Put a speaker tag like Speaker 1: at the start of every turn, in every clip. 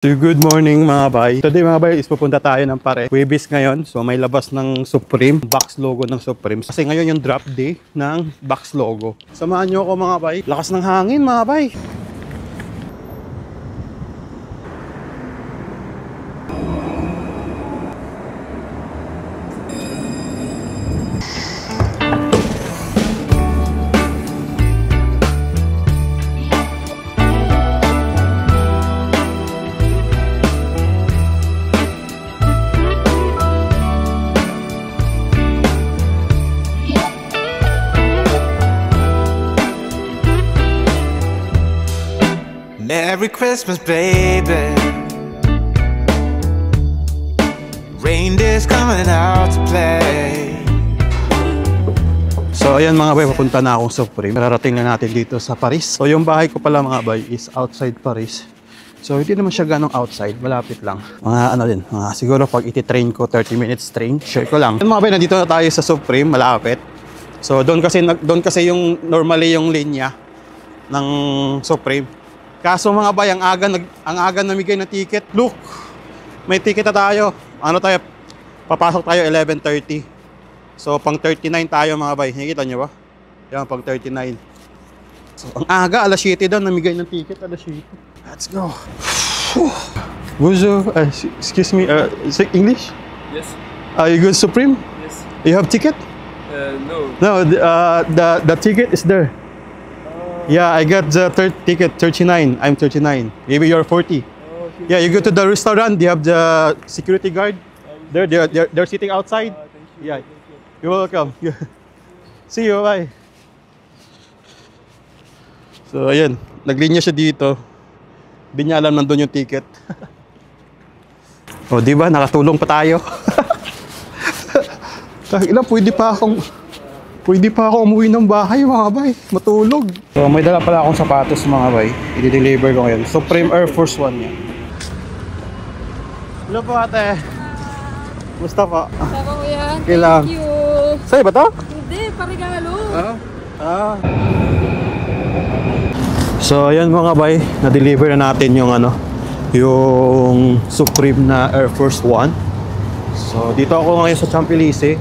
Speaker 1: So good morning mga bay. Today mga bay is pupunta tayo ng Pare. Huwebes ngayon. So may labas ng Supreme. Box logo ng Supreme. Kasi ngayon yung drop day ng box logo. Samahan nyo ako mga bay. Lakas ng hangin mga bay.
Speaker 2: Merry Christmas, baby. Reindeer's coming out to play.
Speaker 1: So ayan mga bay, papunta na akong Supreme. Mararating na natin dito sa Paris. So yung bahay ko pala mga bay is outside Paris. So hindi naman siya ganong outside, malapit lang. Mga ano din, siguro pag iti-train ko 30 minutes train, share ko lang. Mga bay, nandito na tayo sa Supreme, malapit. So doon kasi yung normally yung linya ng Supreme. Kaso mga bay, ang aga namigay ng ticket. Look, may ticket na tayo. Ano tayo? Papasok tayo 11:30. So pang 39 tayo mga bay. Nakikita nyo ba? Yan, pang 39. So ang aga, alas 7 daw namigay ng ticket. Alas 7. Let's go. Bonjour. Excuse me. English?
Speaker 3: Yes.
Speaker 1: You go Supreme?
Speaker 3: Yes.
Speaker 1: You have ticket?
Speaker 3: No.
Speaker 1: No, the ticket is there. Yeah, I got the ticket 39. I'm 39. Maybe you're 40.
Speaker 3: Okay.
Speaker 1: Yeah, you go to the restaurant. They have the security guard. They're sitting outside.
Speaker 3: Thank you.
Speaker 1: Yeah,
Speaker 3: Thank you.
Speaker 1: you're welcome. See you. Bye. So ayan, naglinya siya dito. Di niya alam nandun yung ticket. O di ba, nakatulong pa tayo. Ilan, pwede pa ako umuwi ng bahay mga bay, matulog. So may dala pala akong sapatos mga bay, i-deliver ko ngayon. Supreme Air Force 1 yan. Hello po ate. Musta po?
Speaker 4: Saka ko yan.
Speaker 1: Okay lang.
Speaker 4: Thank you.
Speaker 1: Sa'yo ba to?
Speaker 4: Hindi, paregalo.
Speaker 1: So ayan mga bay, na-deliver na natin yung yung Supreme na Air Force 1. So dito ako ngayon sa Champs-Élysées.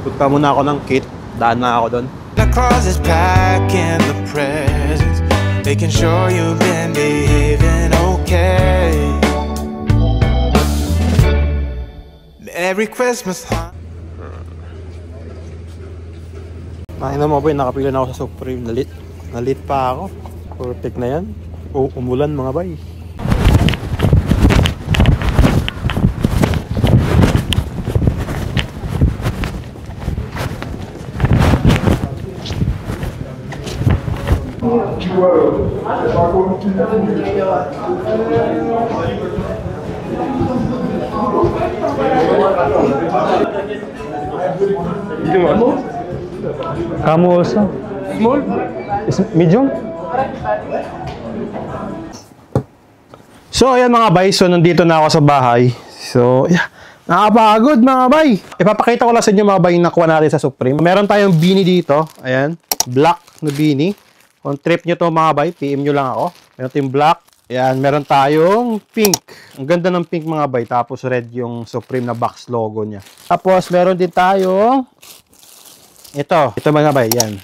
Speaker 1: Punta muna ako ng kit. Daan na ako doon.
Speaker 2: The cross is packing the presents, making sure you've been behaving okay. Merry Christmas, huh?
Speaker 1: Nakina mo ba yung nakapila na ako sa Supreme. Nalit pa ako. Perfect na yan. Umulan mga bay. Kamu also? Small? Medium? So ayan mga bay, so nandito na ako sa bahay. So yeah, nakapagod mga bay. Ipapakita ko lang sa inyo mga bay yung nakuha natin sa Supreme. Meron tayong beanie dito. Ayan, black na beanie. Kung trip nyo to mga bay, PM nyo lang ako. Meron tayong black. Ayan, meron tayong pink. Ang ganda ng pink mga bay. Tapos red yung Supreme na box logo niya. Tapos meron din tayong ito mga bay, yan.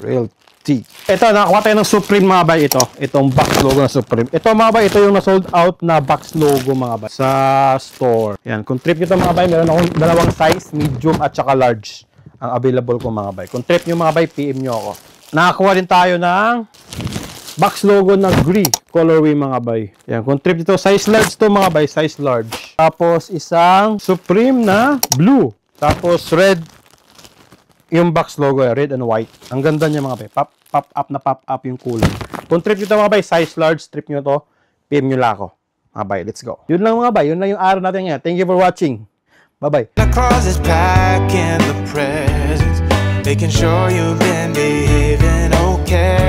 Speaker 1: Real tea. Ito, nakakuha tayo ng Supreme mga bay. Itong box logo ng Supreme. Ito mga bay, ito yung na-sold out na box logo mga bay sa store. Yan, kung trip nyo to mga bay, meron akong dalawang size, medium at saka large ang available ko mga bay. Kung trip nyo mga bay, PM nyo ako. Nakakuha din tayo ng box logo na gray colorway mga bay. Yan, kung trip dito, size large to mga bay, size large. Tapos isang Supreme na blue. Tapos red yung box logo, red and white. Ang ganda niya mga bay. Pop up yung kulay. Kung trip nyo to mga bay, size large, trip nyo to, PM nyo lang ako. Mga bay, let's go. Yun lang mga bay, yun lang yung araw natin ngayon. Thank you for watching. Bye-bye.
Speaker 2: The cross is packing the presents, making sure you've been behaving okay.